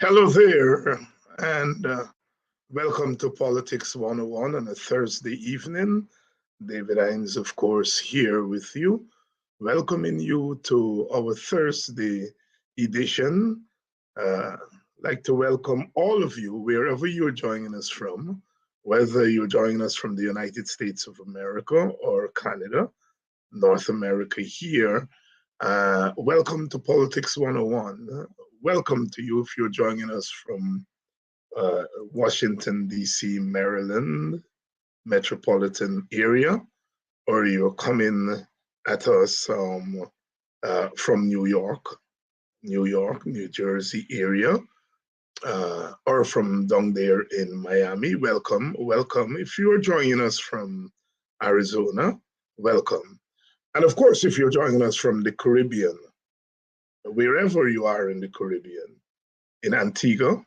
Hello there, and welcome to Politics 101 on a Thursday evening. David Hines, of course, here with you, welcoming you to our Thursday edition. Like to welcome all of you, wherever you're joining us from, whether you're joining us from the United States of America or Canada, North America here. Welcome to Politics 101. Welcome to you if you're joining us from uh, Washington, D.C., Maryland metropolitan area, or you're coming at us from New York, New Jersey area, or from down there in Miami. Welcome, welcome. If you're joining us from Arizona, welcome. And of course, if you're joining us from the Caribbean, wherever you are in the Caribbean, in Antigua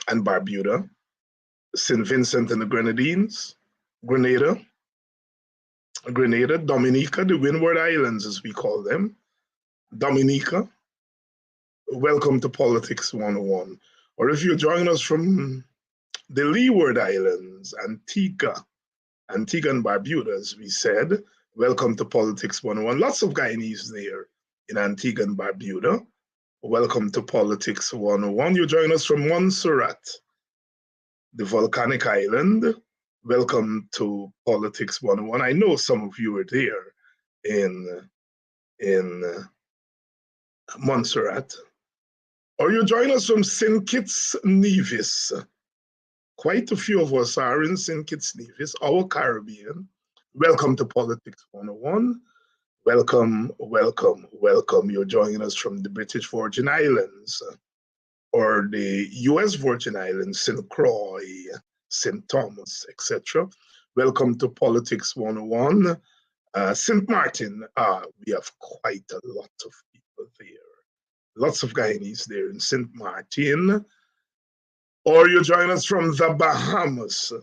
and Barbuda, St. Vincent and the Grenadines, Grenada, Dominica, the Windward Islands as we call them, Dominica, welcome to Politics 101. Or if you're joining us from the Leeward Islands, Antigua and Barbuda, as we said, welcome to Politics 101. Lots of Guyanese there in Antigua and Barbuda. Welcome to Politics 101. You're joining us from Montserrat, the volcanic island. Welcome to Politics 101. I know some of you are there in Montserrat. Or you join us from St. Kitts Nevis. Quite a few of us are in St. Kitts Nevis, our Caribbean. Welcome to Politics 101. Welcome, welcome, welcome. You're joining us from the British Virgin Islands or the US Virgin Islands, St. Croix, St. Thomas, etc. Welcome to Politics 101. St. Martin, we have quite a lot of people there. Lots of Guyanese there in St. Martin. Or you join us from the Bahamas,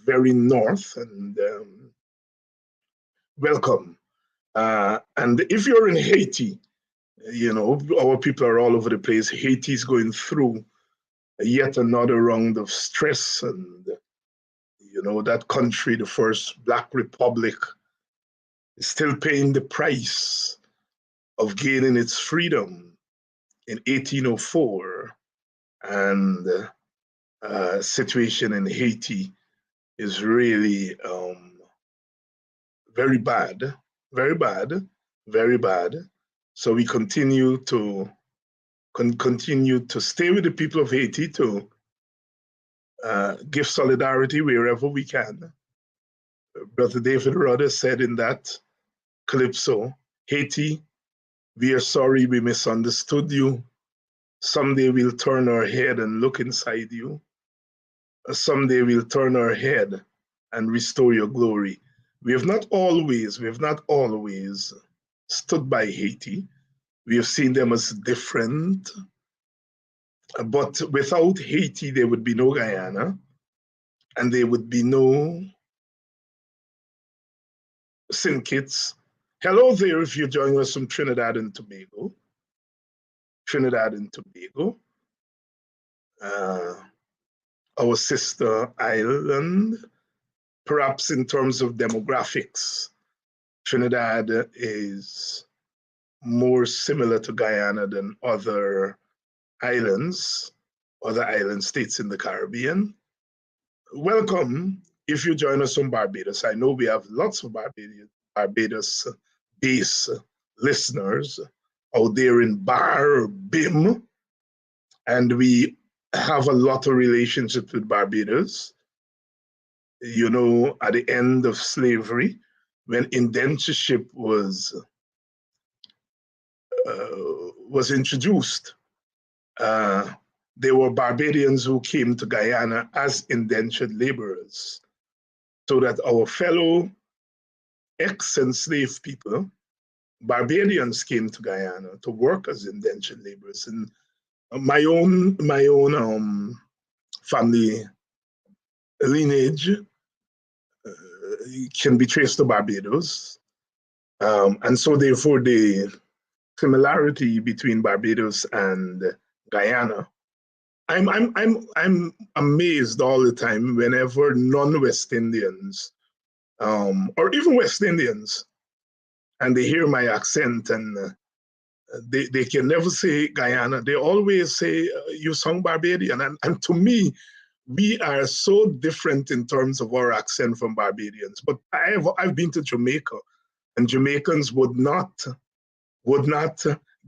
very north, and welcome. And if you're in Haiti, you know, our people are all over the place. Haiti is going through yet another round of stress, and you know, that country, the first Black Republic, is still paying the price of gaining its freedom in 1804. And situation in Haiti is really very bad, very bad, very bad. So we continue to stay with the people of Haiti to give solidarity wherever we can. Brother David Rudder said in that calypso, Haiti, we are sorry we misunderstood you. Someday we'll turn our head and look inside you. Someday we'll turn our head and restore your glory. We have not always stood by Haiti. We have seen them as different. But without Haiti, there would be no Guyana, and there would be no St. Kitts. Hello there if you're joining us from Trinidad and Tobago. Our sister island, perhaps in terms of demographics, Trinidad is more similar to Guyana than other island states in the Caribbean. Welcome if you join us from Barbados. I know we have lots of Barbados-based listeners out there in Bar, BIM, and we have a lot of relationships with Barbados. You know, at the end of slavery, when indentureship was introduced, there were Barbadians who came to Guyana as indentured laborers, so that our fellow ex-enslaved people, Barbadians, came to Guyana to work as indentured laborers. And my own family lineage can be traced to Barbados, and so therefore similarity between Barbados and Guyana. I'm amazed all the time whenever non-West Indians, or even West Indians, and they hear my accent, and they can never say Guyana. They always say, you sound Barbadian. And to me, we are so different in terms of our accent from Barbadians. But I've been to Jamaica, and Jamaicans would not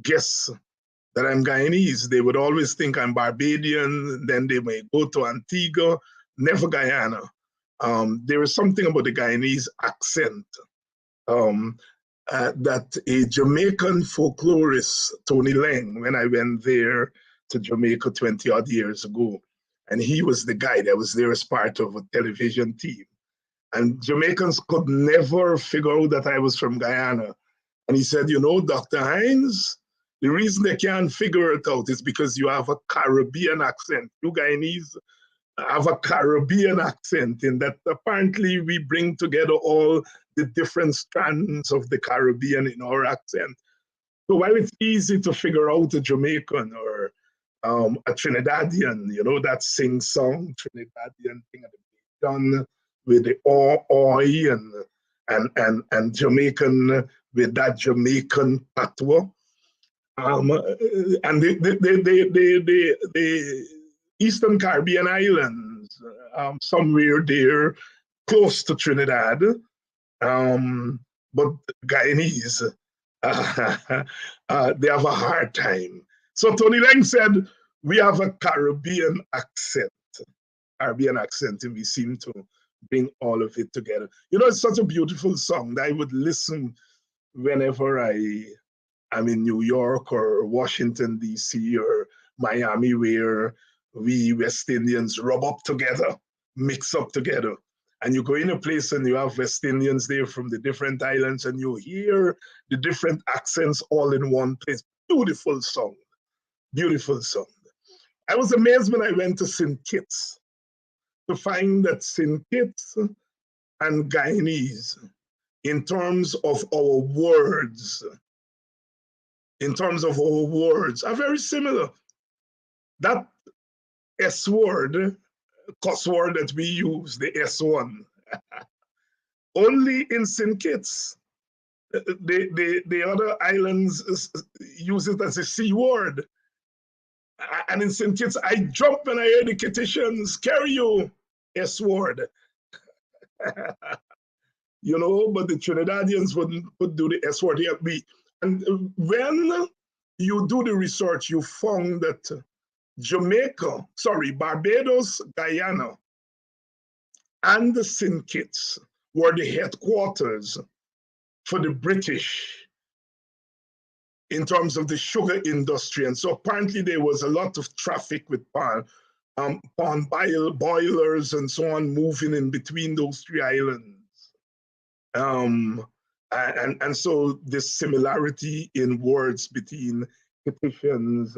guess that I'm Guyanese. They would always think I'm Barbadian. Then they may go to Antigua, never Guyana. There is something about the Guyanese accent that a Jamaican folklorist, Tony Lang, when I went there to Jamaica 20 odd years ago, and he was the guide. I was there as part of a television team. And Jamaicans could never figure out that I was from Guyana. And he said, you know, Dr. Hines, the reason they can't figure it out is because you have a Caribbean accent. You Guyanese have a Caribbean accent, in that apparently we bring together all the different strands of the Caribbean in our accent. So while it's easy to figure out a Jamaican or a Trinidadian, you know, that sing-song Trinidadian thing done with the oi and Jamaican with that Jamaican patois. And the Eastern Caribbean islands, somewhere there close to Trinidad, but Guyanese, they have a hard time. So Tony Lang said, we have a Caribbean accent, and we seem to bring all of it together. You know, it's such a beautiful song that I would listen whenever I'm in New York or Washington, D.C. or Miami, where we West Indians rub up together, mix up together. And you go in a place and you have West Indians there from the different islands, and you hear the different accents all in one place. Beautiful song, beautiful song. I was amazed when I went to St. Kitts to find that St. Kitts and Guyanese, in terms of our words, are very similar. That S word, cuss word that we use, the S1, only in St. Kitts. The other islands use it as a C word. And in St. Kitts, I jump when I hear the Kittitians carry you, S word. You know, but the Trinidadians would do the S word. And when you do the research, you found that Barbados, Guyana, and the St. Kitts were the headquarters for the British in terms of the sugar industry. And so apparently there was a lot of traffic with palm boilers and so on moving in between those three islands. And so this similarity in words between Kittitians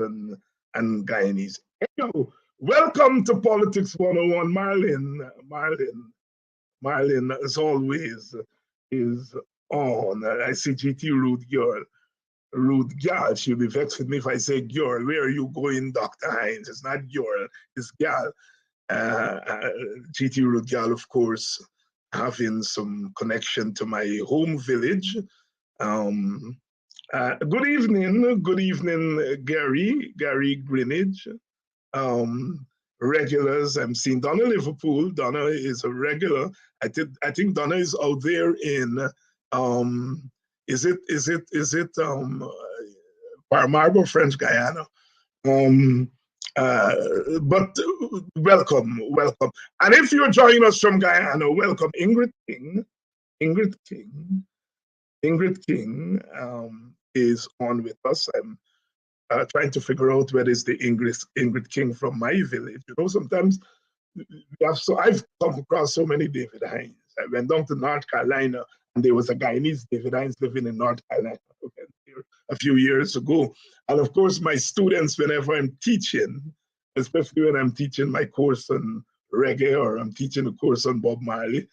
and Guyanese. Hello, welcome to Politics 101, Marlin, as always, is on. I see GT Rude girl. She'll be vexed with me if I say girl. Where are you going, Dr. Hines? It's not girl, it's girl. GT Rude girl, of course, having some connection to my home village. Good evening, Gary Greenwich. Regulars, I'm seeing Donna Liverpool. Donna is a regular. I think Donna is out there in is it Paramaribo, French Guyana. But welcome. And if you're joining us from Guyana, welcome, Ingrid King is on with us. I'm trying to figure out where is the Ingrid King from my village. You know, sometimes I've come across so many David Hines. I went down to North Carolina, and there was a Guyanese David Hines living in North Carolina a few years ago. And of course, my students, whenever I'm teaching, especially when I'm teaching my course on reggae or I'm teaching a course on Bob Marley,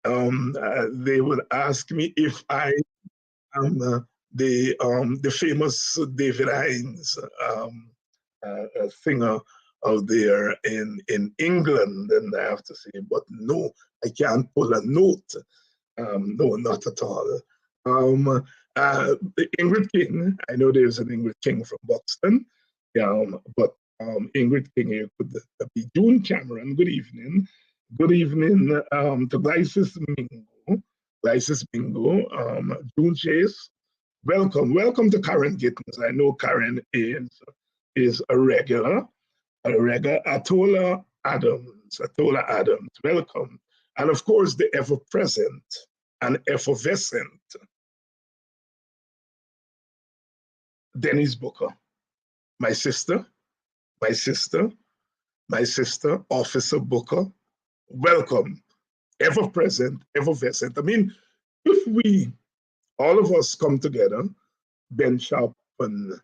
they would ask me if I am the famous David Hines, a singer out there in England, and I have to say, but no, I can't pull a note. No, not at all. Ingrid King, I know there's an Ingrid King from Buxton, but Ingrid King here could be June Cameron. Good evening. Good evening to Glycis Mingo. Glycis Mingo, June Chase. Welcome. Welcome to Karen Gittens. I know Karen is a regular. Atola Adams. Welcome. And of course, the ever-present and effervescent Denise Booker, my sister, Officer Booker. Welcome, ever-present, effervescent. I mean, if we, all of us come together, Ben Sharp and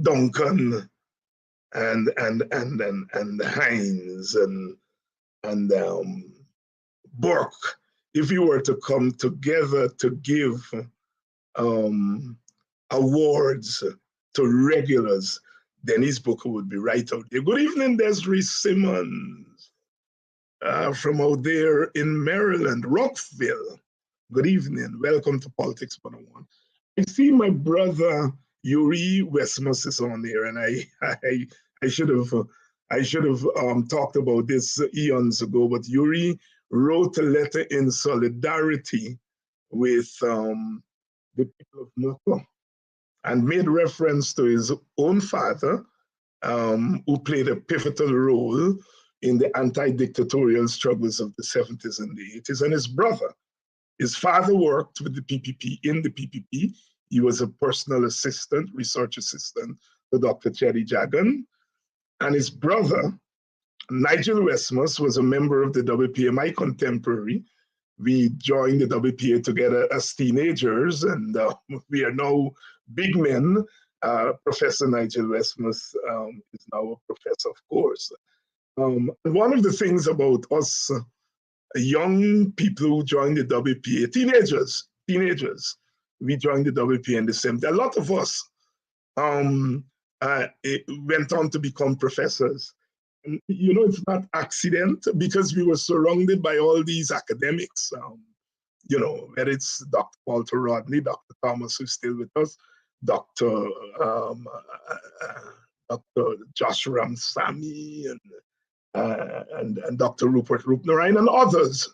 Duncan and Hines and Burke, if you were to come together to give awards to regulars, Denise Booker would be right out there. Good evening, Desiree Simmons from out there in Maryland, Rockville. Good evening. Welcome to Politics 101. I see my brother Yuri Westmus is on there, and I should have talked about this eons ago, but Yuri wrote a letter in solidarity with the people of Moko and made reference to his own father, who played a pivotal role in the anti-dictatorial struggles of the 70s and the 80s, and his brother. His father worked with the PPP, in the PPP. He was a personal assistant, research assistant to Dr. Cherry Jagan. And his brother, Nigel Westmus, was a member of the WPA, my contemporary. We joined the WPA together as teenagers, and we are now big men. Professor Nigel Westmus is now a professor, of course. One of the things about us young people who joined the WPA, teenagers, we joined the WPA in the 70s. A lot of us went on to become professors. And, you know, it's not accident, because we were surrounded by all these academics, you know, whether it's Dr. Walter Rodney, Dr. Thomas, who's still with us, Dr. Josh Ramsamy, and Dr. Rupert Rupnarayan and others.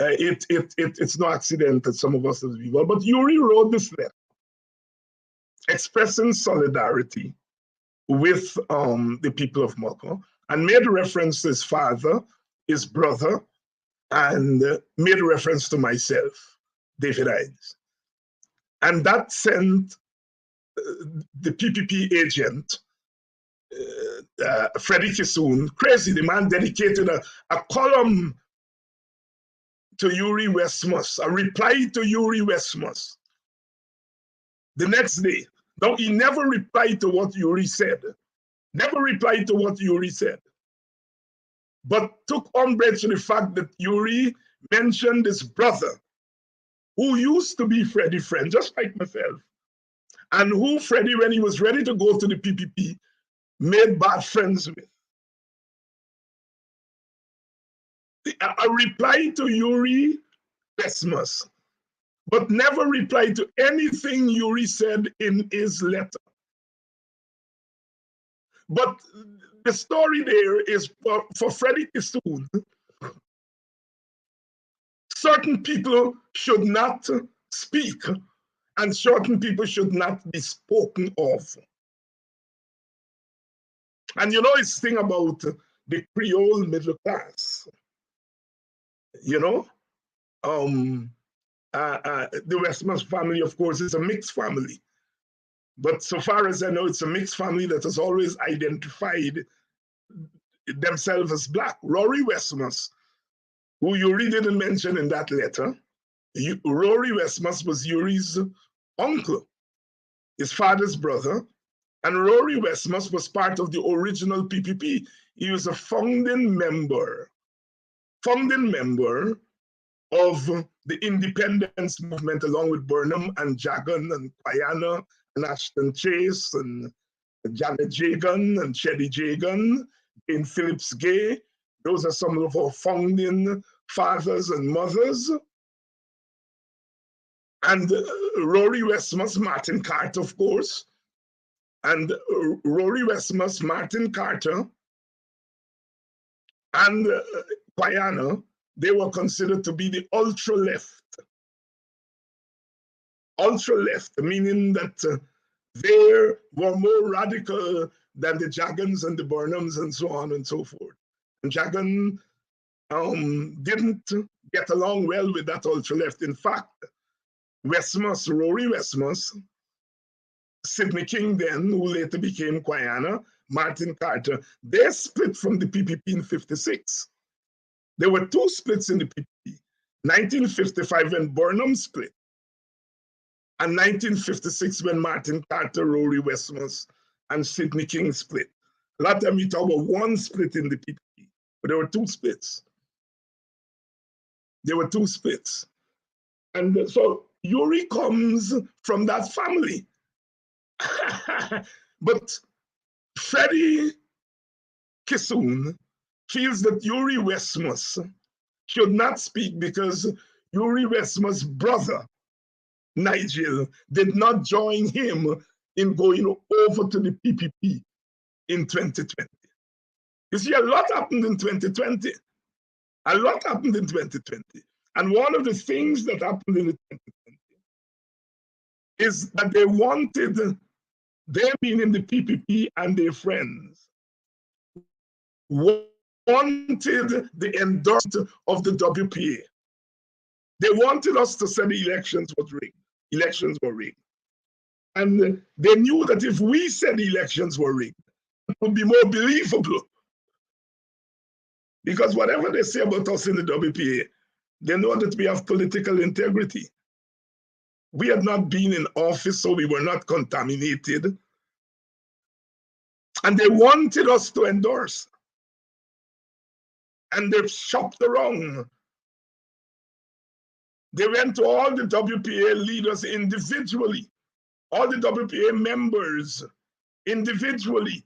It's no accident that some of us have been involved. But Yuri wrote this letter expressing solidarity with the people of Moko, and made reference to his father, his brother, and made reference to myself, David Hines. And that sent the PPP agent, Freddie Kissoon, crazy. The man dedicated a column to Yuri Westmus, a reply to Yuri Westmus the next day. Now, he never replied to what Yuri said, but took umbrage to the fact that Yuri mentioned his brother, who used to be Freddie's friend, just like myself, and who Freddie, when he was ready to go to the PPP, made bad friends with. A reply to Yuri Westmus, but never replied to anything Yuri said in his letter. But the story there is for Freddie Kissoon. Certain people should not speak, and certain people should not be spoken of. And you know, it's thing about the Creole middle class. You know, the Westmus family, of course, is a mixed family. But so far as I know, it's a mixed family that has always identified themselves as Black. Rory Westmus, who Yuri didn't mention in that letter, Rory Westmus was Yuri's uncle, his father's brother, and Rory Westmus was part of the original PPP. He was a founding member of the independence movement along with Burnham and Jagan and Guyana and Ashton Chase and Janet Jagan and Shelley Jagan, Jane Phillips Gay. Those are some of our founding fathers and mothers. And Rory Westmus, Martin Carter, of course. And Rory Westmus, Martin Carter, and Guyana, they were considered to be the ultra-left. Ultra-left, meaning that they were more radical than the Jagans and the Burnhams and so on and so forth. And Jagan didn't get along well with that ultra-left. In fact, Westmus, Rory Westmus, Sidney King then, who later became Guyana, Martin Carter, they split from the PPP in 56. There were two splits in the PPP. 1955 when Burnham split, and 1956 when Martin Carter, Rory Westmus, and Sidney King split. A lot of time we talk about one split in the PPP, but there were two splits. There were two splits. And so Yuri comes from that family. But Freddie Kissoon feels that Yuri Westmus should not speak because Yuri Westmus' brother, Nigel, did not join him in going over to the PPP in 2020. You see, a lot happened in 2020. A lot happened in 2020. And one of the things that happened in 2020 is that they wanted, they being in the PPP and their friends, wanted the endorsement of the WPA. They wanted us to say the elections was rigged. Elections were rigged. And they knew that if we said the elections were rigged, it would be more believable. Because whatever they say about us in the WPA, they know that we have political integrity. We had not been in office, so we were not contaminated. And they wanted us to endorse. And they shopped around. They went to all the WPA leaders individually, all the WPA members individually,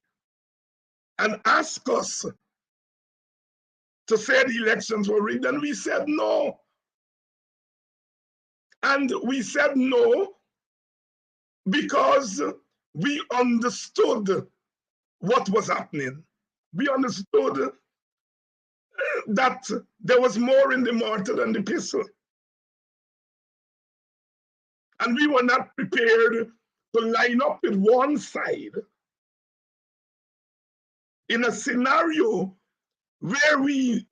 and asked us to say the elections were rigged, and we said no. And we said no because we understood what was happening. We understood that there was more in the mortar than the pestle. And we were not prepared to line up with one side in a scenario where we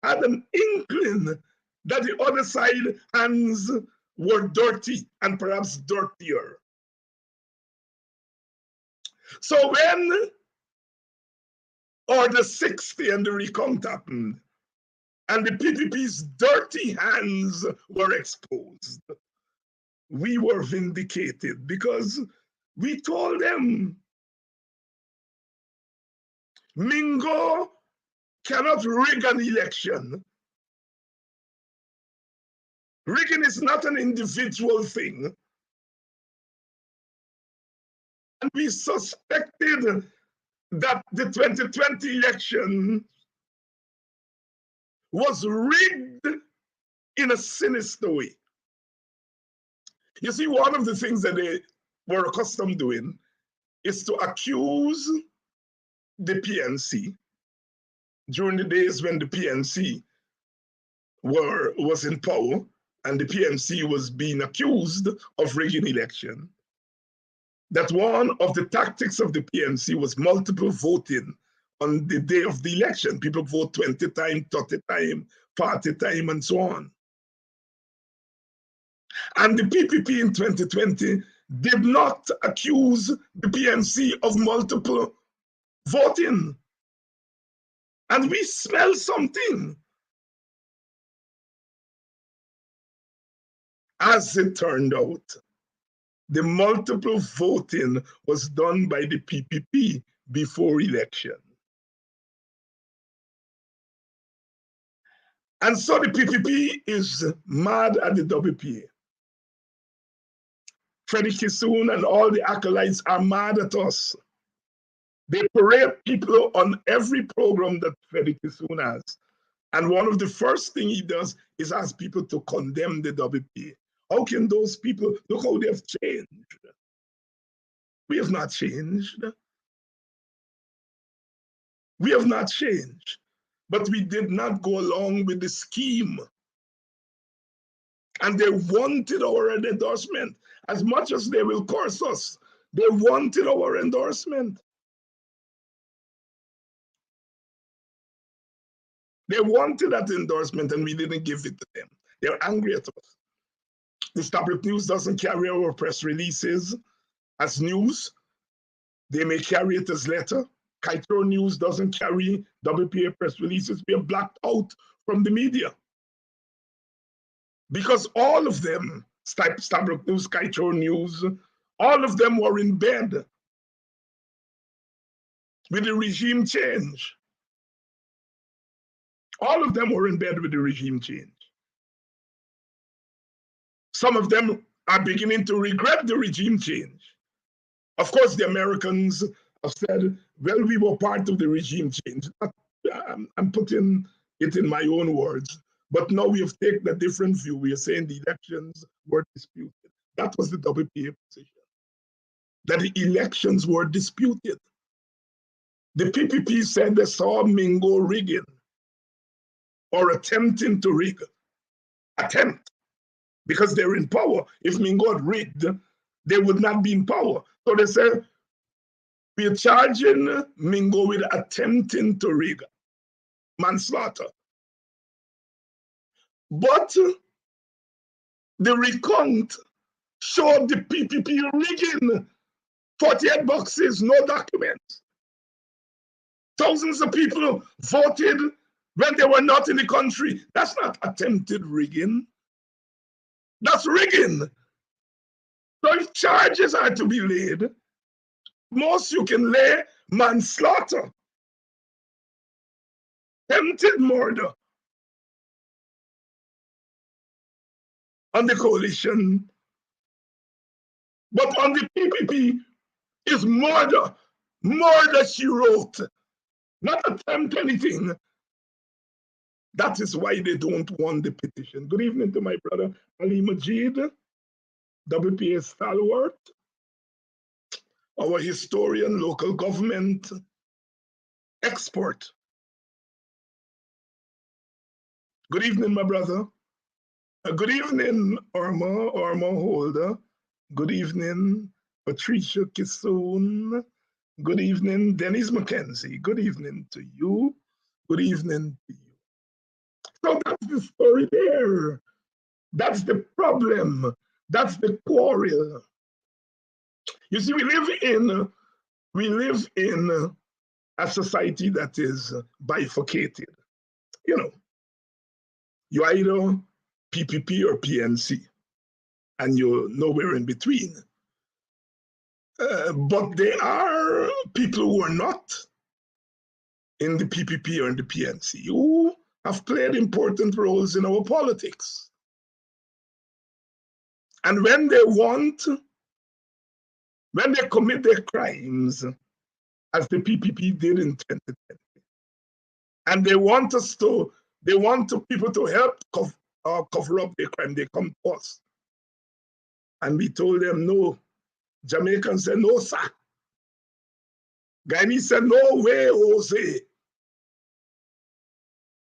had an inkling that the other side hands were dirty and perhaps dirtier. So when Order 60 and the recount happened, and the PPP's dirty hands were exposed, we were vindicated because we told them, Mingo cannot rig an election. Rigging is not an individual thing. And we suspected that the 2020 election was rigged in a sinister way. You see, one of the things that they were accustomed doing is to accuse the PNC during the days when the PNC was in power and the PNC was being accused of rigging election, that one of the tactics of the PNC was multiple voting on the day of the election. People vote 20 times, 30 times, 40 times, and so on. And the PPP in 2020 did not accuse the PNC of multiple voting. And we smell something. As it turned out, the multiple voting was done by the PPP before election. And so the PPP is mad at the WPA. Freddie Kissoon and all the acolytes are mad at us. They parade people on every program that Freddie Kissoon has. And one of the first things he does is ask people to condemn the WPA. How can those people, look how they've changed. We have not changed. We have not changed. But we did not go along with the scheme. And they wanted our endorsement. As much as they will curse us, they wanted our endorsement. They wanted that endorsement and we didn't give it to them. They're angry at us. The Stop-Look News doesn't carry our press releases as news. They may carry it as letter. Kaito News doesn't carry WPA press releases. We are blacked out from the media. Because all of them, Stop-Look News, Kaito News, all of them were in bed with the regime change. All of them were in bed with the regime change. Some of them are beginning to regret the regime change. Of course, the Americans have said, well, we were part of the regime change. I'm putting it in my own words. But now we have taken a different view. We are saying the elections were disputed. That was the WPA position, that the elections were disputed. The PPP said they saw Mingo rigging or attempting to rig. Attempt, because they're in power. If Mingo had rigged, they would not be in power. So they said, we're charging Mingo with attempting to rig, manslaughter. But the recount showed the PPP rigging 48 boxes, no documents. Thousands of people voted when they were not in the country. That's not attempted rigging. That's rigging. So if charges are to be laid, most you can lay manslaughter, attempted murder on the coalition. But on the PPP is murder. Murder, she wrote. Not attempt anything. That is why they don't want the petition. Good evening to my brother Ali Majid, WPA stalwart, our historian, local government expert. Good evening, my brother. Good evening, Orma Holder. Good evening, Patricia Kissoon. Good evening, Dennis McKenzie. Good evening to you. Good evening to you. So that's the story there. That's the problem. That's the quarrel. You see, we live in a society that is bifurcated. You know, you either PPP or PNC, and you're nowhere in between. But there are people who are not in the PPP or in the PNC who have played important roles in our politics. And when they commit their crimes, as the PPP did in 2020, and they want people to help cover up their crime, they come to us. And we told them no. Jamaicans said, no, sir. Guyanese said, no way, Jose.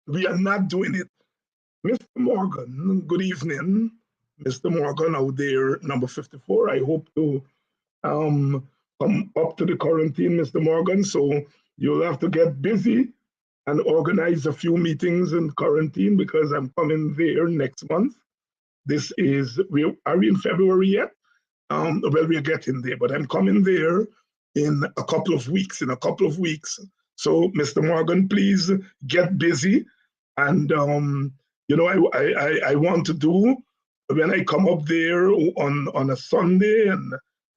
We are not doing it. Mr. Morgan, good evening. Mr. Morgan out there, number 54. I hope to come up to the quarantine, Mr. Morgan. So you'll have to get busy and organize a few meetings in quarantine because I'm coming there next month. Are we in February yet? Well, we're getting there, but I'm coming there in a couple of weeks. So, Mr. Morgan, please get busy. And, you know, I want to do, when I come up there on a Sunday, and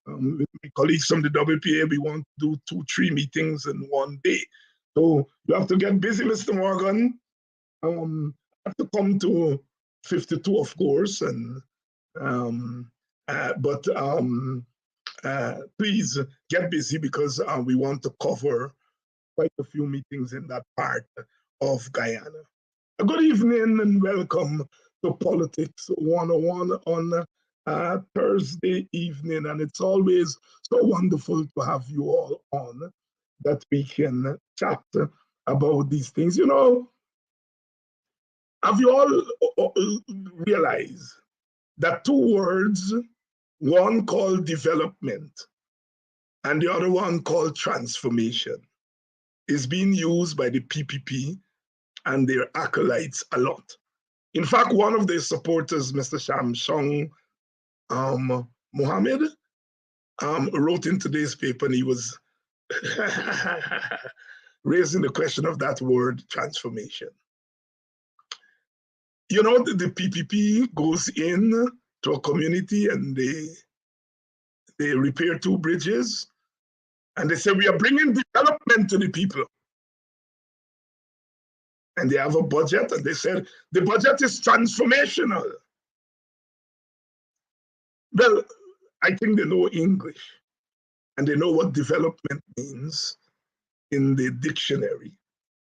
with my colleagues from the WPA, we want to do 2-3 meetings in one day. So you have to get busy, Mr. Morgan. have to come to 52, of course, and um, but please get busy because we want to cover quite a few meetings in that part of Guyana. Good evening and welcome to Politics 101 on Thursday evening. And it's always so wonderful to have you all on that we can chat about these things. You know, have you all realized that two words, one called development and the other one called transformation, is being used by the PPP and their acolytes a lot? In fact, one of their supporters, Mr. Shamshong Mohammed, wrote in today's paper, and he was raising the question of that word, transformation. You know, the PPP goes in to a community and they repair two bridges, and they say, we are bringing development to the people. And they have a budget, and they said, the budget is transformational. Well, I think they know English, and they know what development means in the dictionary,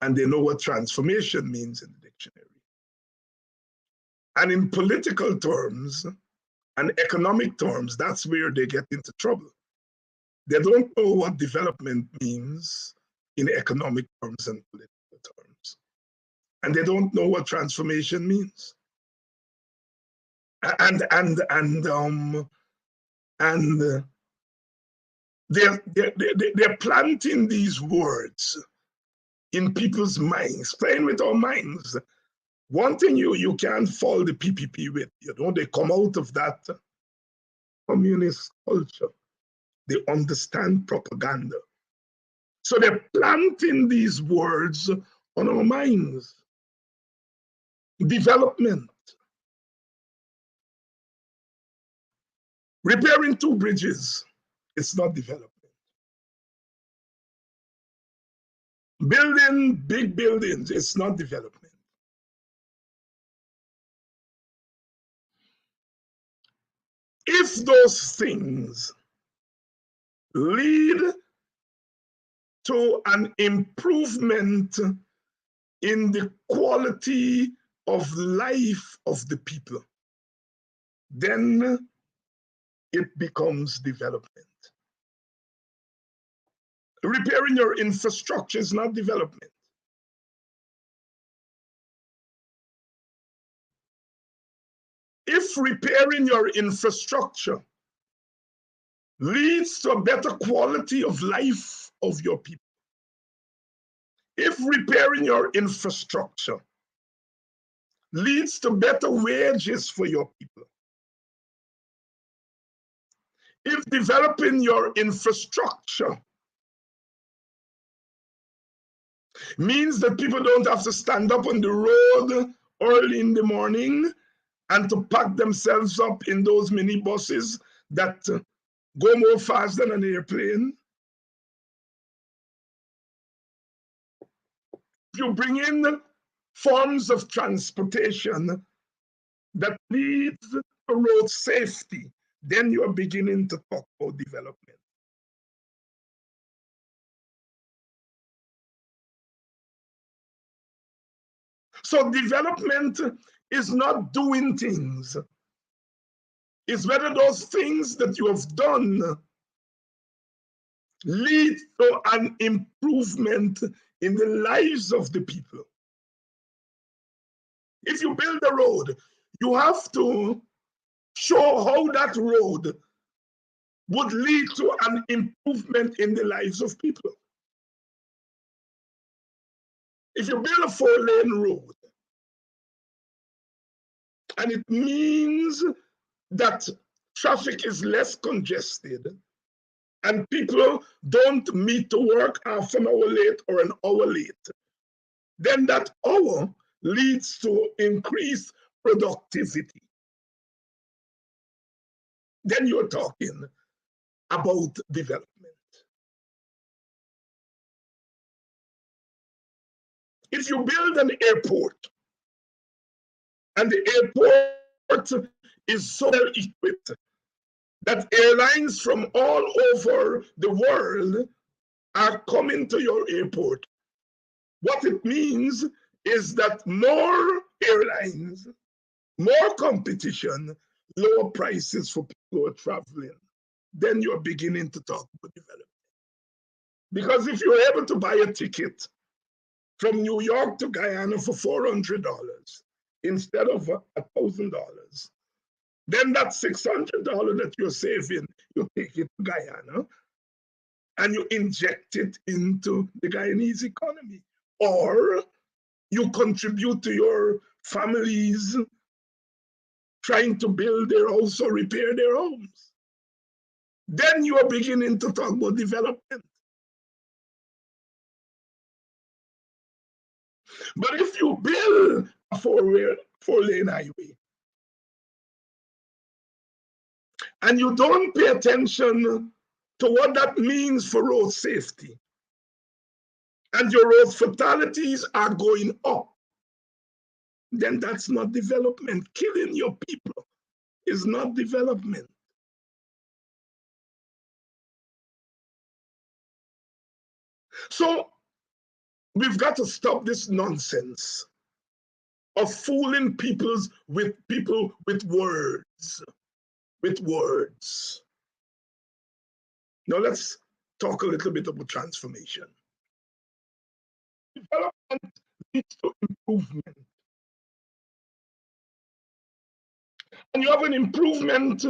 and they know what transformation means in the dictionary. And in political terms and economic terms, that's where they get into trouble. They don't know what development means in economic terms and political terms. And they don't know what transformation means. And they're planting these words in people's minds, playing with our minds. One thing you can't fault the PPP with, you know, they come out of that communist culture. They understand propaganda. So they're planting these words on our minds. Development. Repairing two bridges, it's not development. Building big buildings, it's not development. If those things lead to an improvement in the quality of life of the people, then it becomes development. Repairing your infrastructure is not development. If repairing your infrastructure leads to a better quality of life of your people, if repairing your infrastructure leads to better wages for your people, if developing your infrastructure means that people don't have to stand up on the road early in the morning and to pack themselves up in those minibuses that go more fast than an airplane. If you bring in forms of transportation that leads to road safety, then you are beginning to talk about development. So development is not doing things. It's whether those things that you have done lead to an improvement in the lives of the people. If you build a road, you have to show how that road would lead to an improvement in the lives of people. If you build a 4-lane road, and it means that traffic is less congested and people don't meet to work half an hour late or an hour late, then that hour leads to increased productivity. Then you're talking about development. If you build an airport And the airport is so well equipped that airlines from all over the world are coming to your airport. What it means is that more airlines, more competition, lower prices for people who are traveling. Then you're beginning to talk about development. Because if you're able to buy a ticket from New York to Guyana for $400 instead of $1,000, then that $600 that you're saving, you take it to Guyana and you inject it into the Guyanese economy. Or you contribute to your families trying to build their house or repair their homes. Then you are beginning to talk about development. But if you build a four-lane highway and you don't pay attention to what that means for road safety, and your road fatalities are going up, then that's not development. Killing your people is not development. So we've got to stop this nonsense of fooling people with words. With words. Now let's talk a little bit about transformation. Development leads to improvement. And you have an improvement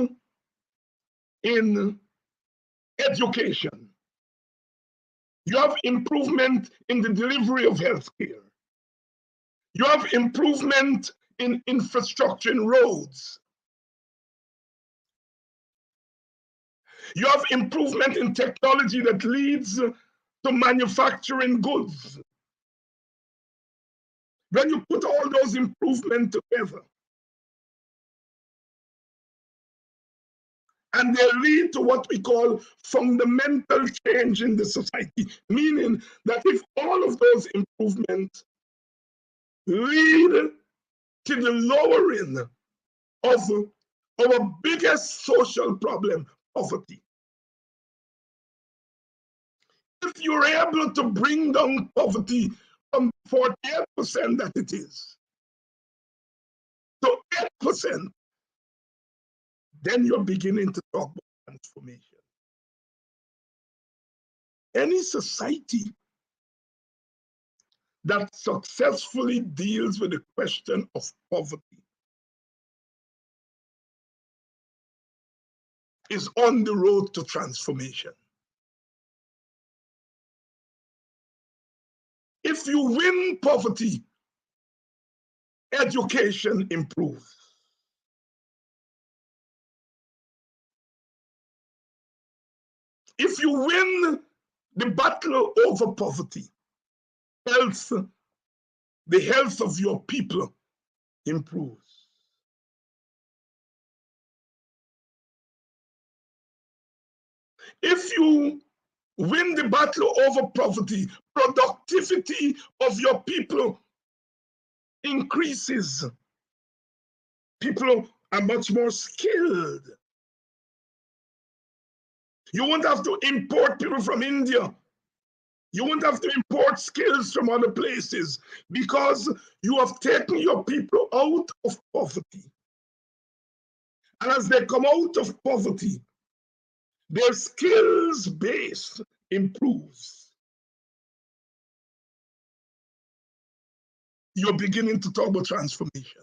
in education. You have improvement in the delivery of healthcare. You have improvement in infrastructure and roads. You have improvement in technology that leads to manufacturing goods. When you put all those improvements together, and they lead to what we call fundamental change in the society, meaning that if all of those improvements lead to the lowering of our biggest social problem, poverty. If you're able to bring down poverty from 48% that it is to 8%, then you're beginning to talk about transformation. Any society that successfully deals with the question of poverty is on the road to transformation. If you win poverty, education improves. If you win the battle over poverty, the health of your people improves. If you win the battle over poverty, productivity of your people increases. People are much more skilled. You won't have to import people from India. You won't have to import skills from other places because you have taken your people out of poverty. And as they come out of poverty, their skills base improves. You're beginning to talk about transformation.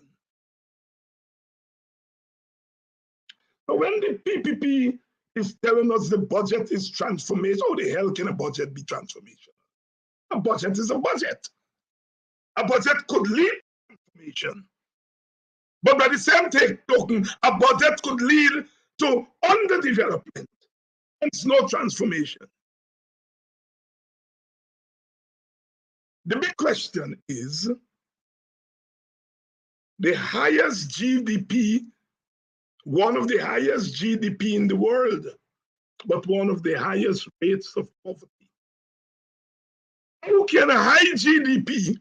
So when the PPP is telling us the budget is transformation, how the hell can a budget be transformation? A budget is a budget. A budget could lead to transformation. But by the same token, a budget could lead to underdevelopment. It's no transformation. The big question is the highest GDP, one of the highest GDP in the world, but one of the highest rates of poverty. How can a high GDP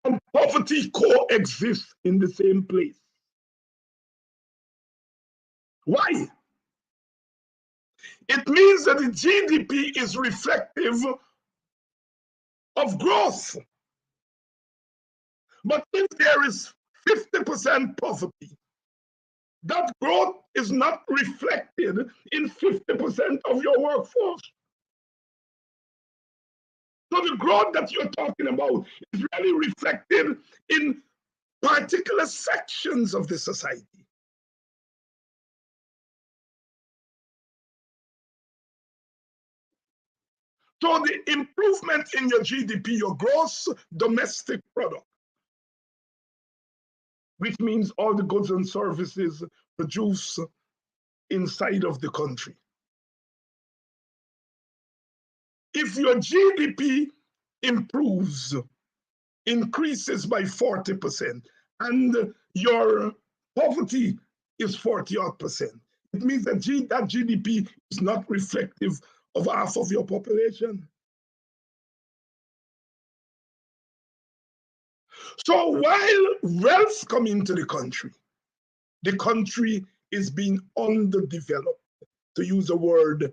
and poverty coexist in the same place. Why? It means that the GDP is reflective of growth. But if there is 50% poverty, that growth is not reflected in 50% of your workforce. So the growth that you're talking about is really reflected in particular sections of the society. So the improvement in your GDP, your gross domestic product, which means all the goods and services produced inside of the country. If your GDP improves, increases by 40%, and your poverty is 40-odd%, it means that that GDP is not reflective of half of your population. So while wealth comes into the country is being underdeveloped, to use a word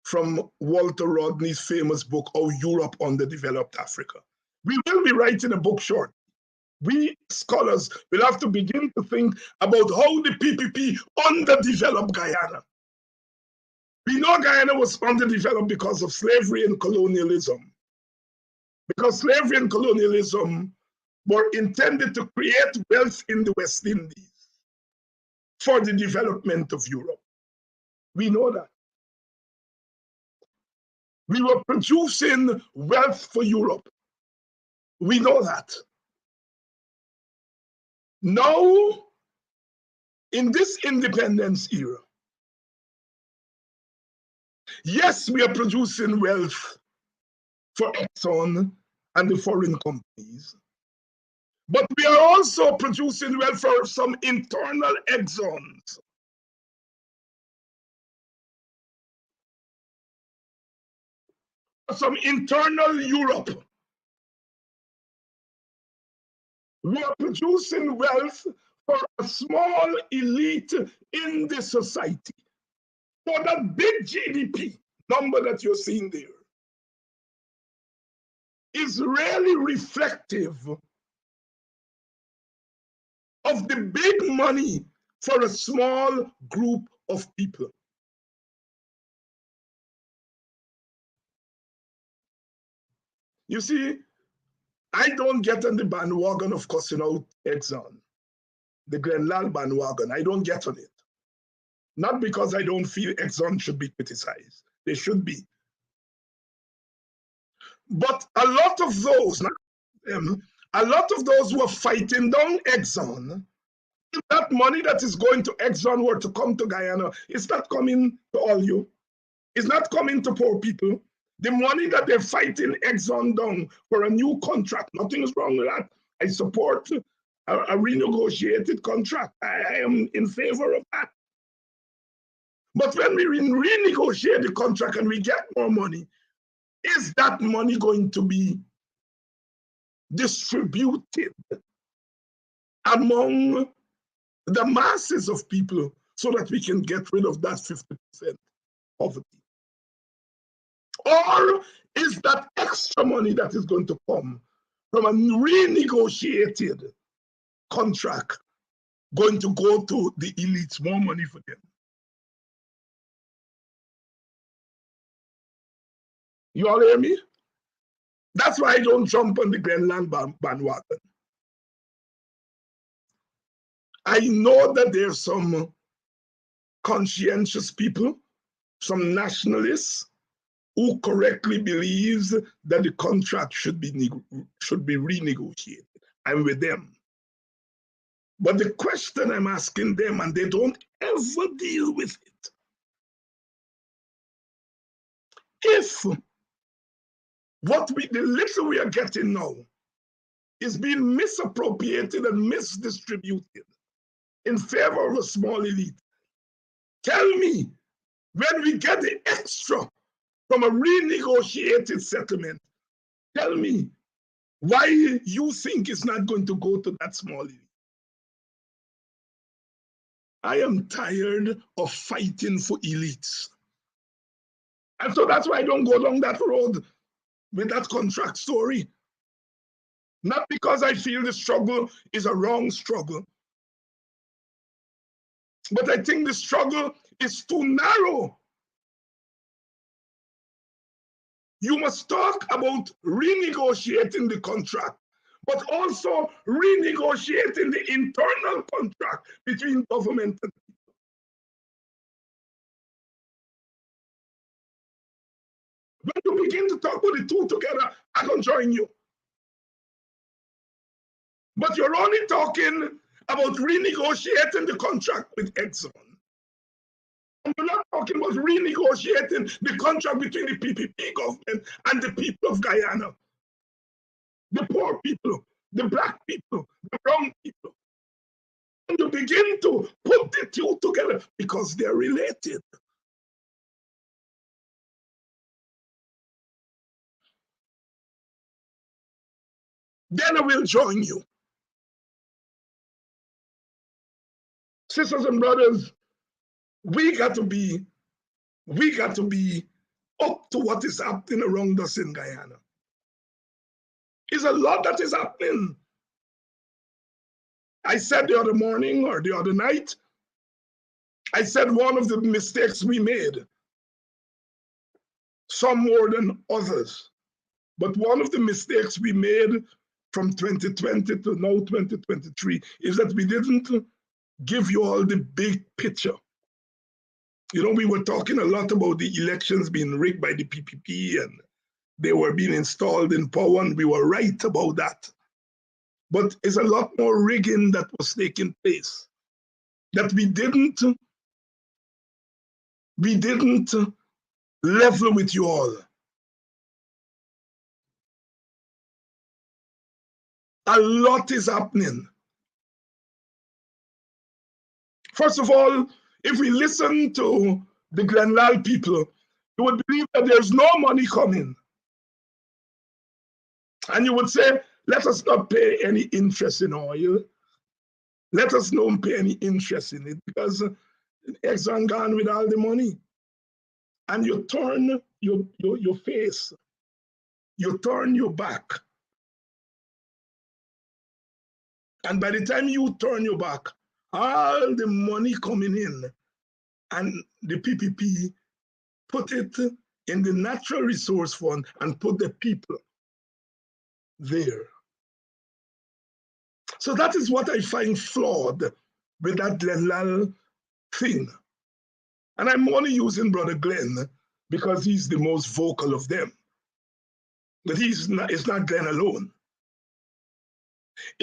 from Walter Rodney's famous book, How Europe Underdeveloped Africa. We will be writing a book short. We scholars will have to begin to think about how the PPP underdeveloped Guyana. We know Guyana was underdeveloped because of slavery and colonialism. Because slavery and colonialism were intended to create wealth in the West Indies for the development of Europe. We know that. We were producing wealth for Europe. We know that. Now, in this independence era, yes, we are producing wealth for Exxon and the foreign companies, but we are also producing wealth for some internal Exxons. Some internal Europe. We are producing wealth for a small elite in the society. So that big GDP number that you're seeing there is really reflective of the big money for a small group of people. You see, I don't get on the bandwagon of cussing out Exxon, the Glenlal bandwagon. I don't get on it. Not because I don't feel Exxon should be criticized. They should be. But a lot of those, not them, a lot of those who are fighting down Exxon, if that money that is going to Exxon were to come to Guyana, it's not coming to all you. It's not coming to poor people. The money that they're fighting Exxon down for a new contract, nothing is wrong with that. I support a renegotiated contract. I am in favor of that. But when we renegotiate the contract and we get more money, is that money going to be distributed among the masses of people so that we can get rid of that 50% poverty? Or is that extra money that is going to come from a renegotiated contract going to go to the elites, more money for them? You all hear me? That's why I don't jump on the Glenland bandwagon. I know that there's some conscientious people, some nationalists, who correctly believes that the contract should be renegotiated. I'm with them. But the question I'm asking them, and they don't ever deal with it, if the little we are getting now is being misappropriated and misdistributed in favor of a small elite, tell me, when we get the extra from a renegotiated settlement, tell me, Why you think it's not going to go to that small elite? I am tired of fighting for elites. And so that's why I don't go down that road with that contract story. Not because I feel the struggle is a wrong struggle, but I think the struggle is too narrow. You must talk about renegotiating the contract, but also renegotiating the internal contract between government and people. When you begin to talk about the two together, I can join you. But you're only talking about renegotiating the contract with Exxon. And we're not talking about renegotiating the contract between the PPP government and the people of Guyana. The poor people, the black people, the brown people. And you begin to put the two together because they're related. Then I will join you. Sisters and brothers, we got to be up to what is happening around us in Guyana. There's a lot that is happening. I said the other morning or the other night, I said one of the mistakes we made, some more than others, but one of the mistakes we made from 2020 to now 2023 is that we didn't give you all the big picture. You know, we were talking a lot about the elections being rigged by the PPP and they were being installed in power, and we were right about that. But it's a lot more rigging that was taking place that we didn't level with you all. A lot is happening. First of all, if we listen to the Glenlal people, you would believe that there's no money coming. And you would say, let us not pay any interest in oil. Let us not pay any interest in it because Exxon gone with all the money. And you turn your face, you turn your back. And by the time you turn your back, all the money coming in, and the PPP put it in the natural resource fund and put the people there. So that is what I find flawed with that Glenlal thing. And I'm only using Brother Glenn because he's the most vocal of them. But it's not Glenn alone.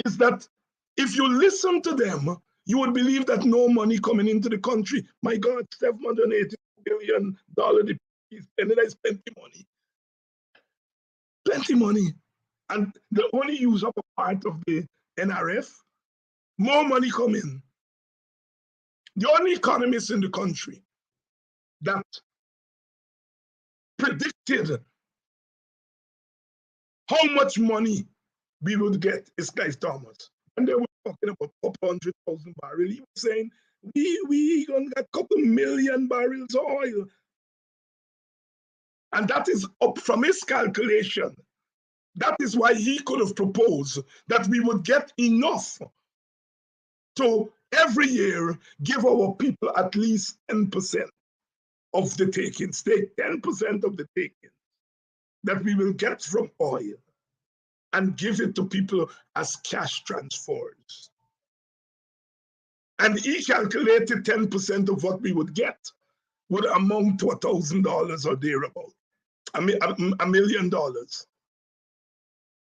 It's that if you listen to them, you would believe that no money coming into the country. My God, $780 billion, and then I spent the money. Plenty money. And they only use up a part of the NRF. More money coming. The only economist in the country that predicted how much money we would get is Guy Thomas. And they were talking about a couple 100,000 barrels. He was saying, we gonna get a couple million barrels of oil. And that is up from his calculation. That is why he could have proposed that we would get enough to every year give our people at least 10% of the takings, take 10% of the takings that we will get from oil and give it to people as cash transfers. And he calculated 10% of what we would get would amount to $1,000 or thereabout, $1 million.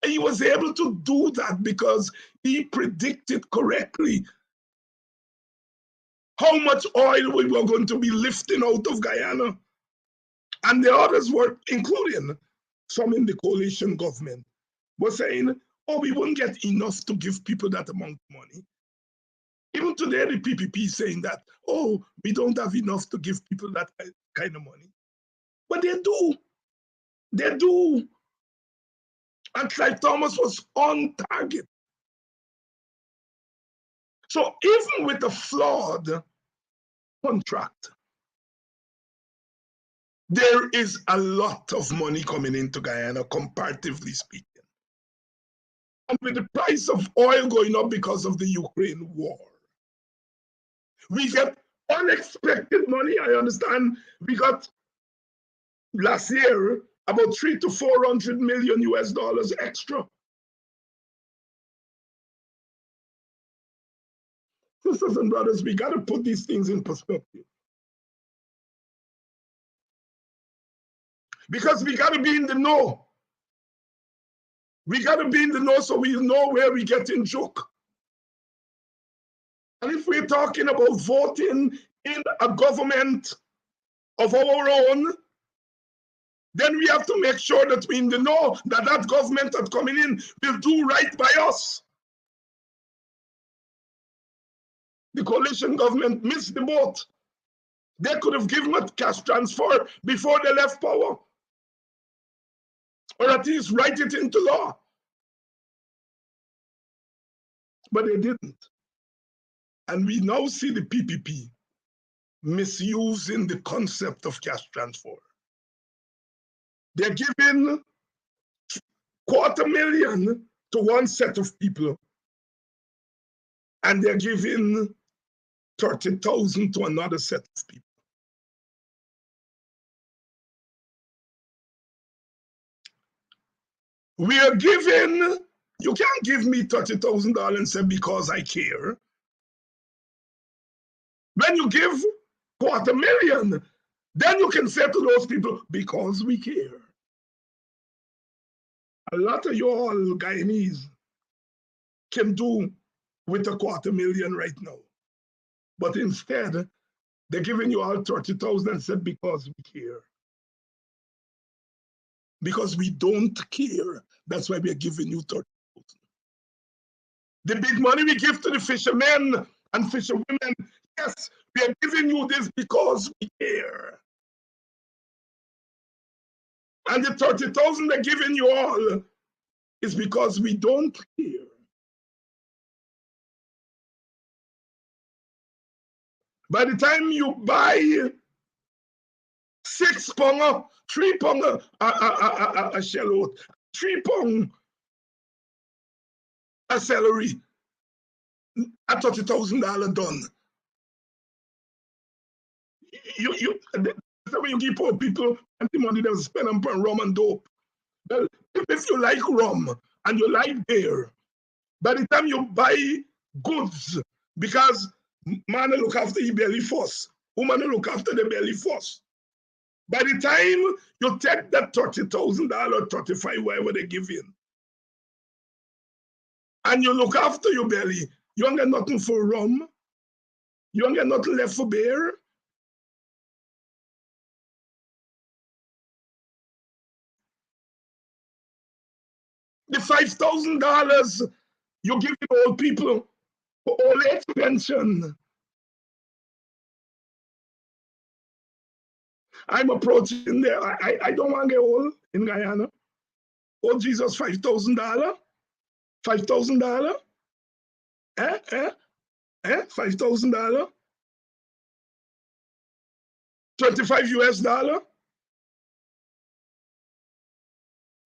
And he was able to do that because he predicted correctly how much oil we were going to be lifting out of Guyana. And the others were, including some in the coalition government, were saying, oh, we won't get enough to give people that amount of money. Even today, the PPP saying that, oh, we don't have enough to give people that kind of money. But they do. They do. And Clive Thomas was on target. So even with a flawed contract, there is a lot of money coming into Guyana, comparatively speaking. And with the price of oil going up because of the Ukraine war, we get unexpected money. I understand we got last year about 300 to 400 million US dollars extra. Sisters and brothers, we got to put these things in perspective. Because we got to be in the know. We got to be in the know so we know where we get in joke. And if we're talking about voting in a government of our own, then we have to make sure that we in the know that that government that's coming in will do right by us. The coalition government missed the boat. They could have given a cash transfer before they left power. Or at least write it into law. But they didn't. And we now see the PPP misusing the concept of cash transfer. They're giving $250,000 to one set of people, and they're giving 30,000 to another set of people. We are giving, you can't give me $30,000 and say because I care. When you give $250,000, then you can say to those people, because we care. A lot of you all Guyanese can do with $250,000 right now. But instead, they're giving you all 30,000 and said, because we care. Because we don't care. That's why we're giving you 30,000. The big money we give to the fishermen and fisherwomen, yes, we are giving you this because we care. And the 30,000 they're giving you all is because we don't care. By the time you buy 6 pound, 3 pound a shallot, 3 pound a celery, at $30,000 done. When you give poor people the money they spend on rum and dope. Well, if you like rum and you like beer, by the time you buy goods, because man look after the belly first, woman look after the belly first. By the time you take that $30,000, 35, whatever they give in, and you look after your belly, you don't get nothing for rum, you don't get nothing left for beer. The $5,000 you give to old people for old age pension. I'm approaching there. I don't want to get old in Guyana. Oh, Jesus, $5,000? $5,000? $5,000? 25 US dollar?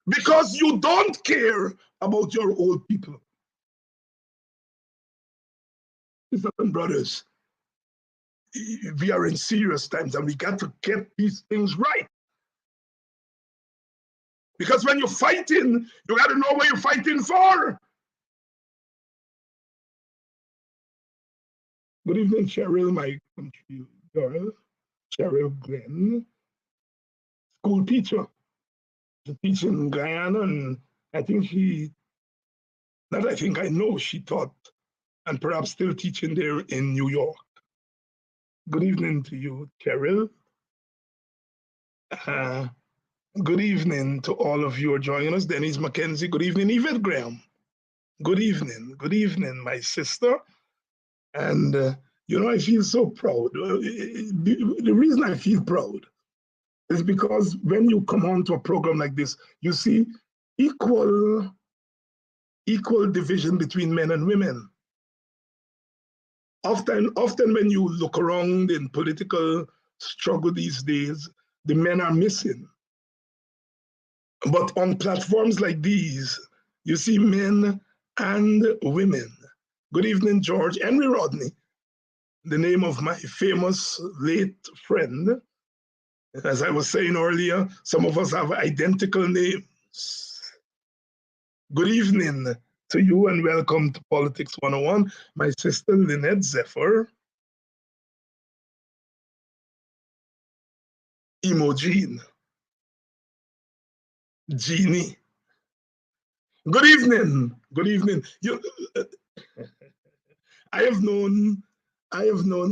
Because you don't care about your old people. Sisters and brothers, we are in serious times and we got to get these things right. Because when you're fighting, you got to know what you're fighting for. Good evening, Cheryl, my country girl. Cheryl Glenn, school teacher. She's teaching in Guyana, and I think I know she taught and perhaps still teaching there in New York. Good evening to you, Cheryl. Good evening to all of you who are joining us. Denise McKenzie, good evening. Yvette Graham, good evening. Good evening, my sister. And, I feel so proud. The reason I feel proud is because when you come on to a program like this, you see equal division between men and women. Often when you look around in political struggle these days, the men are missing. But on platforms like these, you see men and women. Good evening, George. Henry Rodney, the name of my famous late friend. As I was saying earlier, some of us have identical names. Good evening to you and welcome to Politics 101. My sister Lynette Zephyr, Imogen, Jeannie. Good evening. Good evening. I have known,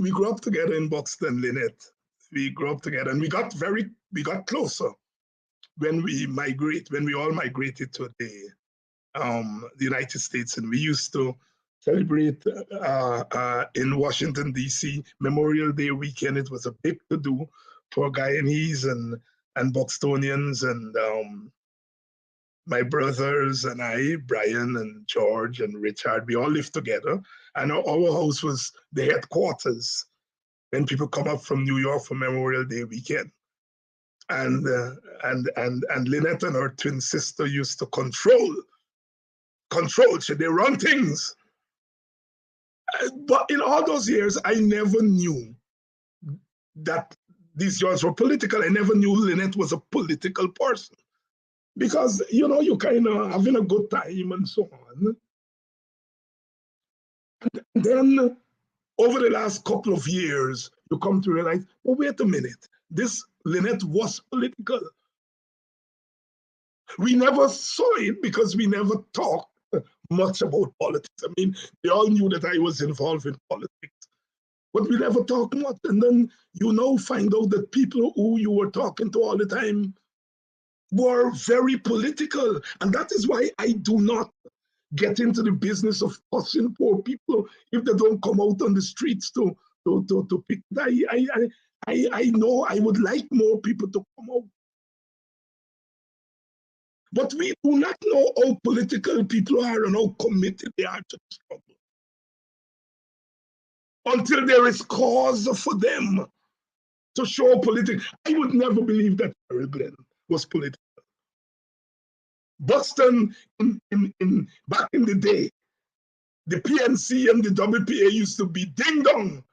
we grew up together in Buxton, Lynette. We grew up together and we got closer when we all migrated to the United States, and we used to celebrate in Washington, D.C. Memorial Day weekend. It was a big to-do for Guyanese and Buxtonians, and my brothers and I, Brian and George and Richard, we all lived together. And our house was the headquarters when people come up from New York for Memorial Day weekend. And Lynette and her twin sister used to control. Should they run things? But in all those years, I never knew that these girls were political. I never knew Lynette was a political person. Because, you kind of having a good time and so on. And then over the last couple of years, you come to realize, well, wait a minute, this Lynette was political. We never saw it because we never talked much about politics. I mean, they all knew that I was involved in politics, but we never talked much. And then you now find out that people who you were talking to all the time were very political. And that is why I do not get into the business of fussing poor people if they don't come out on the streets to pick. I know I would like more people to come out. But we do not know how political people are and how committed they are to the struggle until there is cause for them to show politics. I would never believe that Harold Glenn was political. Boston, back in the day, the PNC and the WPA used to be ding dong.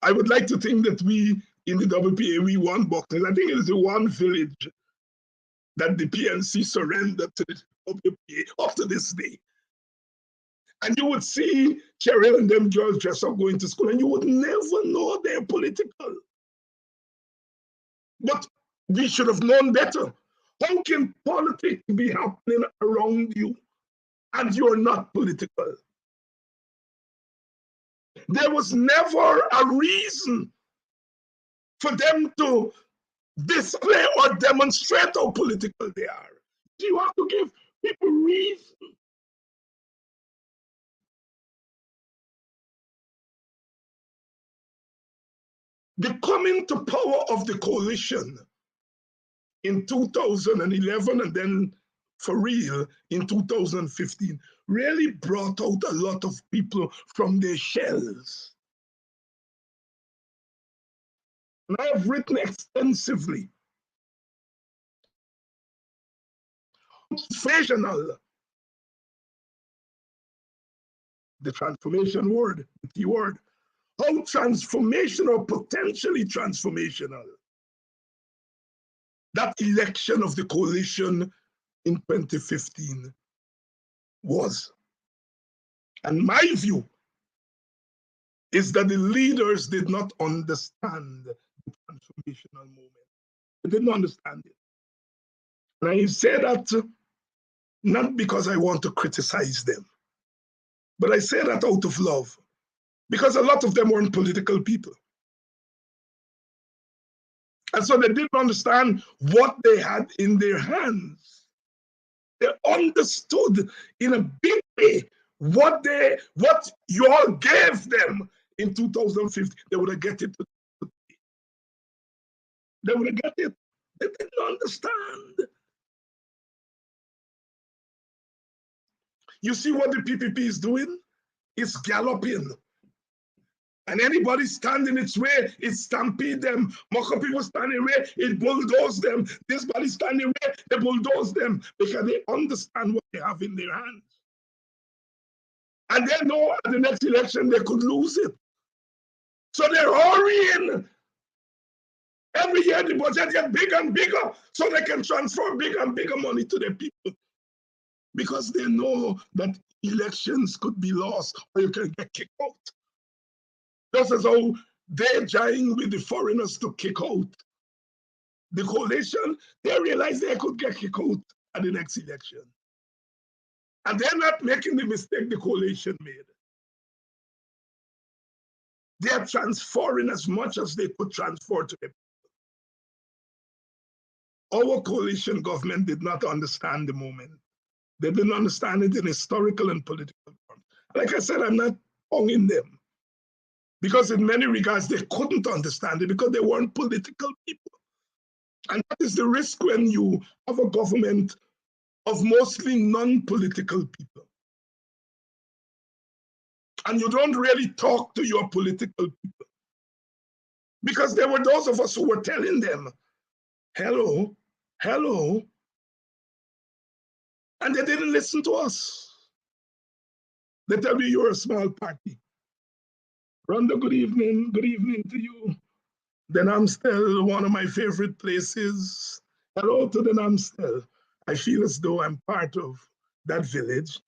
I would like to think that we in the WPA, we won Boston. I think it is the one village that the PNC surrendered to the WPA up to this day. And you would see Cheryl and them girls dress up going to school, and you would never know they're political. But we should have known better. How can politics be happening around you and you're not political? There was never a reason for them to display or demonstrate how political they are. You have to give people reason. The coming to power of the coalition in 2011 and then for real in 2015 really brought out a lot of people from their shells. And I have written extensively. Transformational, the transformation word, the key word. How transformational, potentially transformational, that election of the coalition in 2015 was. And my view is that the leaders did not understand the transformational moment. They didn't understand it. And I say that not because I want to criticize them, but I say that out of love, because a lot of them weren't political people. And so they didn't understand what they had in their hands. They understood in a big way what you all gave them in 2015. They would have get it. They would have get it. They didn't understand. You see what the PPP is doing? It's galloping. And anybody stand in its way, it stampede them. Moko people stand in the way, it bulldoze them. This body stand in the way, they bulldoze them because they understand what they have in their hands. And they know at the next election they could lose it. So they're hurrying. Every year the budget gets bigger and bigger so they can transfer bigger and bigger money to their people. Because they know that elections could be lost or you can get kicked out. Just as how they're trying with the foreigners to kick out the coalition, they realize they could get kicked out at the next election. And they're not making the mistake the coalition made. They are transferring as much as they could transfer to them. Our coalition government did not understand the moment. They didn't understand it in historical and political terms. Like I said, I'm not owning them. Because in many regards, they couldn't understand it because they weren't political people. And that is the risk when you have a government of mostly non-political people. And you don't really talk to your political people. Because there were those of us who were telling them, hello, hello. And they didn't listen to us. They tell me you're a small party. Rhonda, good evening to you. The Namstel, one of my favorite places. Hello to the Namstel. I feel as though I'm part of that village,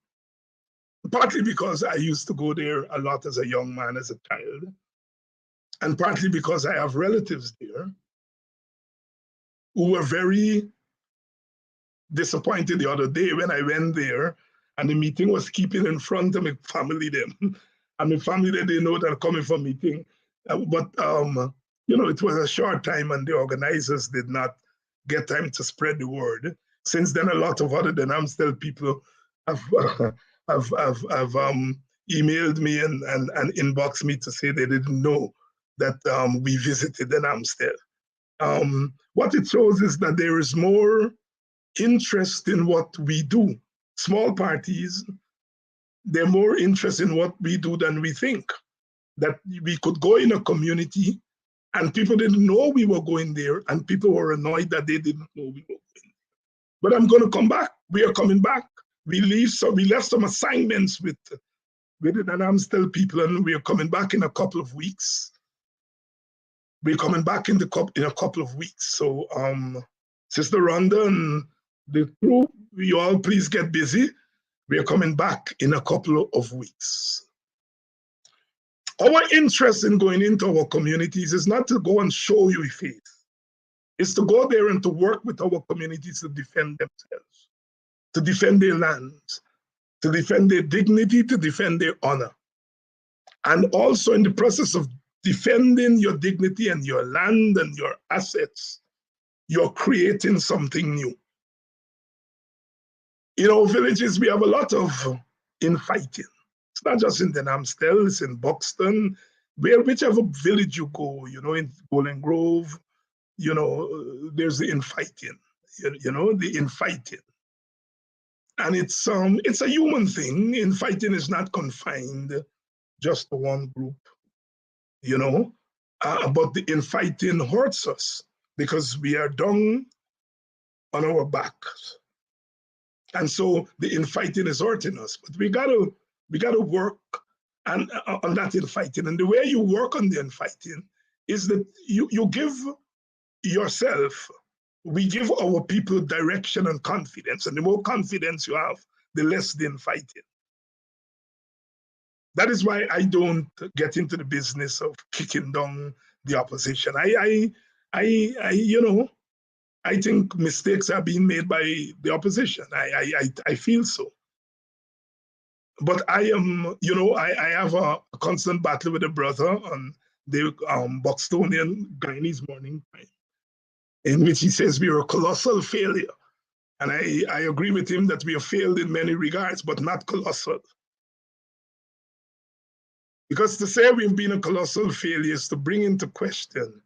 partly because I used to go there a lot as a young man, as a child, and partly because I have relatives there who were very disappointed the other day when I went there and the meeting was keeping in front of my family them. And my family, they know that I'm coming for meeting. But you know, it was a short time and the organizers did not get time to spread the word. Since then, a lot of other than Amstel people have emailed me and inboxed me to say they didn't know that we visited the Amstel. What it shows is that there is more interest in what we do. Small parties, they're more interested in what we do than we think. That we could go in a community and people didn't know we were going there and people were annoyed that they didn't know we were going there. But I'm going to come back. We are coming back. We left some assignments with it, and I'm still people, and we are coming back in a couple of weeks. We're coming back in a couple of weeks. So, Sister Rhonda and the crew, you all please get busy. We are coming back in a couple of weeks. Our interest in going into our communities is not to go and show you faith. It's to go there and to work with our communities to defend themselves, to defend their lands, to defend their dignity, to defend their honor. And also in the process of defending your dignity and your land and your assets, you're creating something new. In our villages, we have a lot of infighting. It's not just in the Namstel, it's in Buxton, whichever village you go, you know, in Golden Grove, you know, there's the infighting, you know, the infighting. And it's a human thing. Infighting is not confined just to one group, you know, but the infighting hurts us because we are down on our backs. And so the infighting is hurting us, but we gotta work on that infighting. And the way you work on the infighting is that you give yourself, we give our people direction and confidence. And the more confidence you have, the less the infighting. That is why I don't get into the business of kicking down the opposition. You know, I think mistakes are being made by the opposition. I feel so. But I am, you know, I have a constant battle with a brother on the Buxtonian Guyanese Morning Time, in which he says we are a colossal failure. And I agree with him that we have failed in many regards, but not colossal. Because to say we've been a colossal failure is to bring into question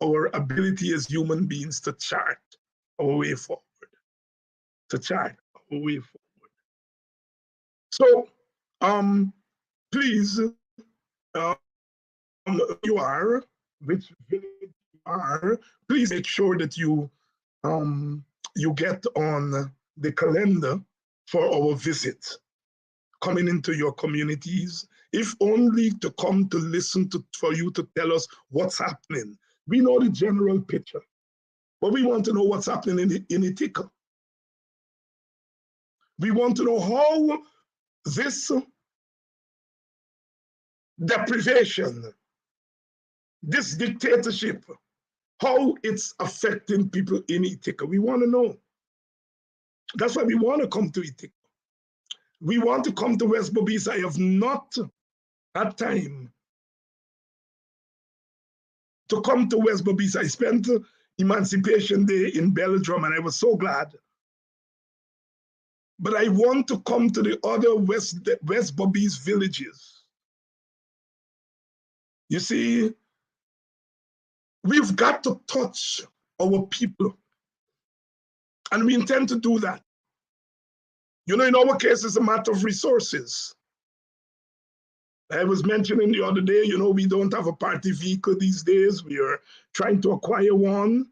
our ability as human beings to chart our way forward, to chart our way forward. So please, you are, which village you are, please make sure that you get on the calendar for our visit, coming into your communities, if only to come to listen to, for you to tell us what's happening. We know the general picture, but we want to know what's happening in Ithaca. We want to know how this deprivation, this dictatorship, how it's affecting people in Ithaca. We want to know. That's why we want to come to Ithaca. We want to come to West Bobis. I have not had time to come to West Bobis. I spent Emancipation Day in Belgium and I was so glad. But I want to come to the other West Bobis villages. You see, we've got to touch our people. And we intend to do that. You know, in our case, it's a matter of resources. I was mentioning the other day, you know, we don't have a party vehicle these days. We are trying to acquire one.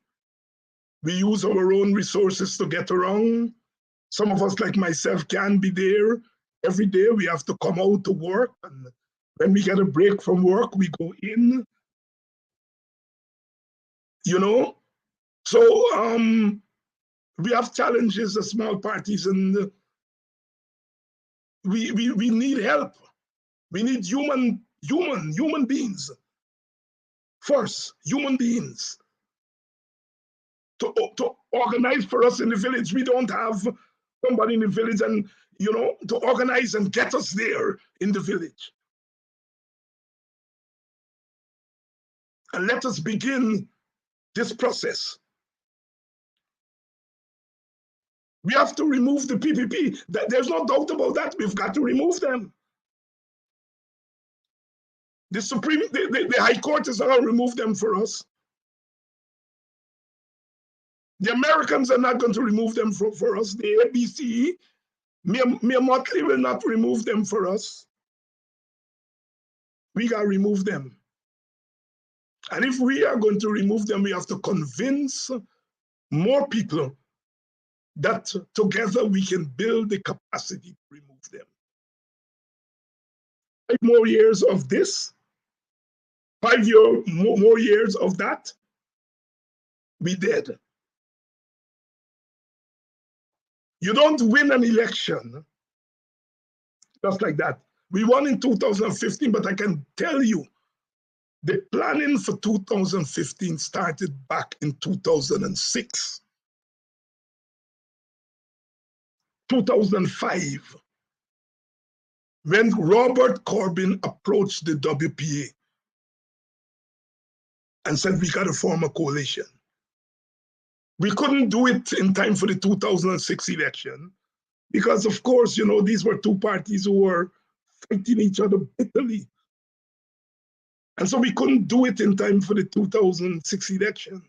We use our own resources to get around. Some of us, like myself, can be there every day. We have to come out to work. And when we get a break from work, we go in. You know? So we have challenges as small parties, and we need help. We need human beings. First, human beings to organize for us in the village. We don't have somebody in the village and, you know, to organize and get us there in the village. And let us begin this process. We have to remove the PPP. There's no doubt about that. We've got to remove them. The High Court is going to remove them for us. The Americans are not going to remove them for us. The ABC, Mia Motley will not remove them for us. We got to remove them. And if we are going to remove them, we have to convince more people that together we can build the capacity to remove them. 5 more years of this, 5 more years of that, we did. You don't win an election just like that. We won in 2015, but I can tell you, the planning for 2015 started back in 2006, 2005, when Robert Corbyn approached the WPA and said, we got to form a coalition. We couldn't do it in time for the 2006 election because, of course, you know, these were two parties who were fighting each other bitterly. And so we couldn't do it in time for the 2006 election.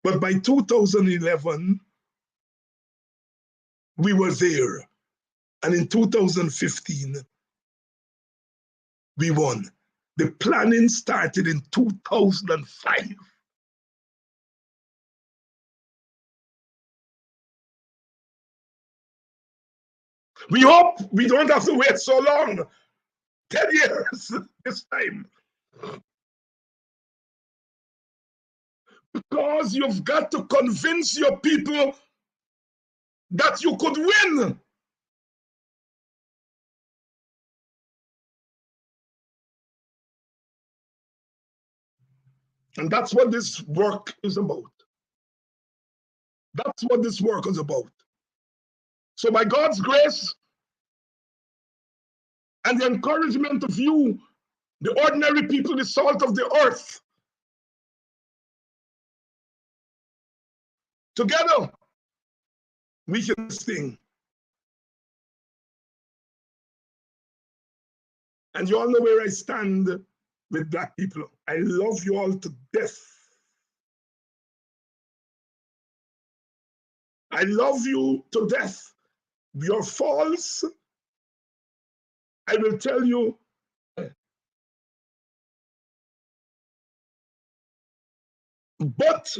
But by 2011, we were there. And in 2015, we won. The planning started in 2005. We hope we don't have to wait so long, 10 years this time. Because you've got to convince your people that you could win. And that's what this work is about. That's what this work is about. So by God's grace and the encouragement of you, the ordinary people, the salt of the earth, together we can sing. And you all know where I stand with Black people. I love you all to death. I love you to death. you're false, I will tell you, but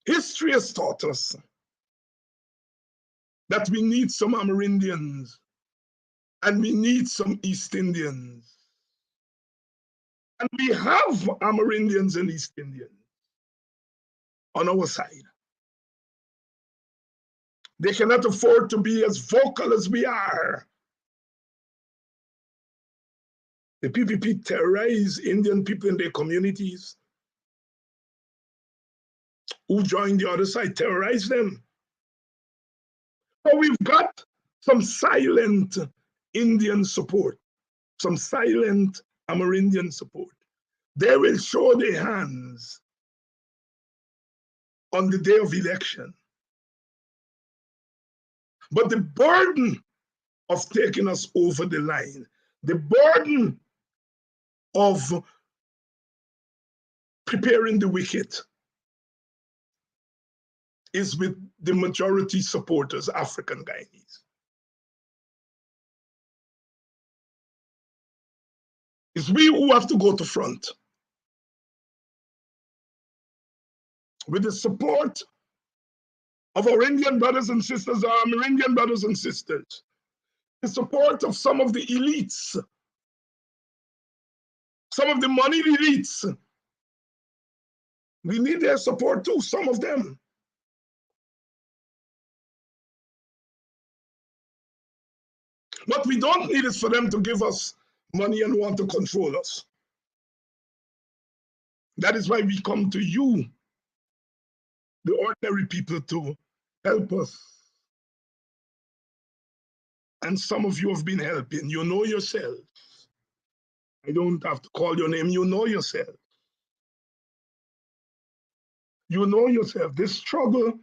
history has taught us that we need some Amerindians and we need some East Indians. And we have Amerindians and East Indians on our side. They cannot afford to be as vocal as we are. The PPP terrorize Indian people in their communities. Who joined the other side, terrorize them. But we've got some silent Indian support, some silent Amerindian support. They will show their hands on the day of election. But the burden of taking us over the line, the burden of preparing the wicket is with the majority supporters, African Guyanese. It's we who have to go to front. With the support of our Indian brothers and sisters, our Amerindian brothers and sisters, the support of some of the elites, some of the moneyed elites. We need their support too, some of them. What we don't need is for them to give us money and want to control us. That is why we come to you, the ordinary people, to help us. And some of you have been helping. You know yourself. I don't have to call your name. You know yourself. You know yourself. This struggle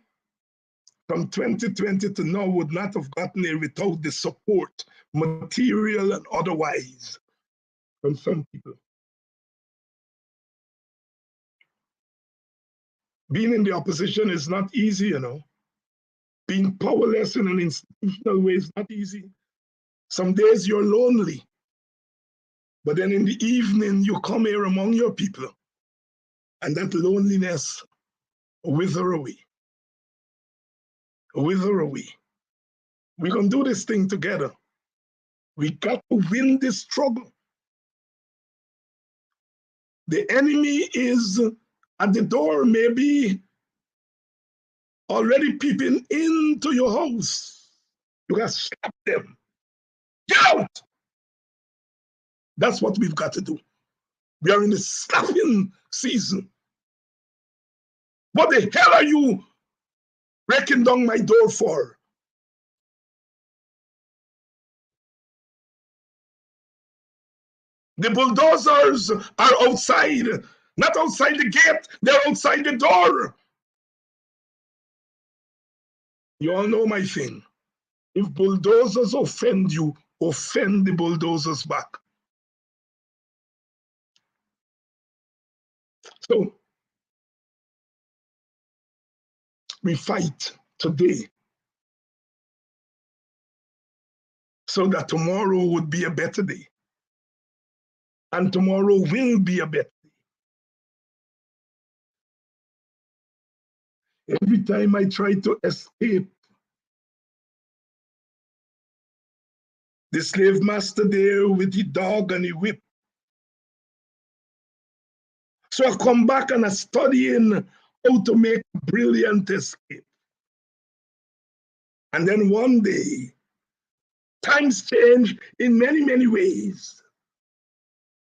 from 2020 to now would not have gotten there without the support, material and otherwise, from some people. Being in the opposition is not easy, you know. Being powerless in an institutional way is not easy. Some days you're lonely, but then in the evening you come here among your people, and that loneliness wither away. Wither away. We're gonna do this thing together. We got to win this struggle. The enemy is at the door, maybe already peeping into your house. You gotta stop them. Get out! That's what we've got to do. We are in the slapping season. What the hell are you breaking down my door for? The bulldozers are outside, not outside the gate, they're outside the door. You all know my thing. If bulldozers offend you, offend the bulldozers back. So we fight today so that tomorrow would be a better day. And tomorrow will be a better day. Every time I try to escape the slave master there with the dog and the whip, so I come back and I studying how to make a brilliant escape. And then one day, times change in many, many ways.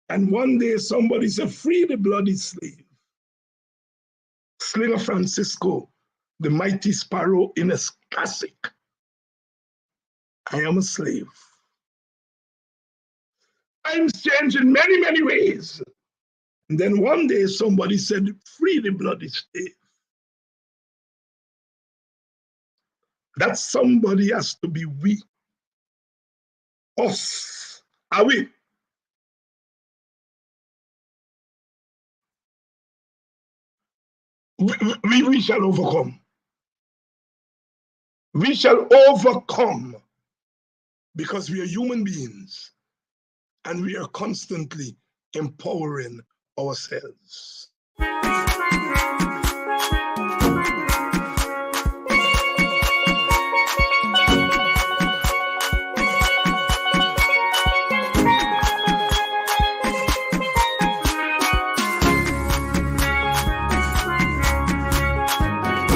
And one day somebody said, free the bloody slave. Slinger Francisco, the mighty sparrow in a classic. I am a slave. Times change in many, many ways. And then one day somebody said, free the bloody slave. That somebody has to be we. Us. Are we? We shall overcome. We shall overcome because we are human beings and we are constantly empowering ourselves.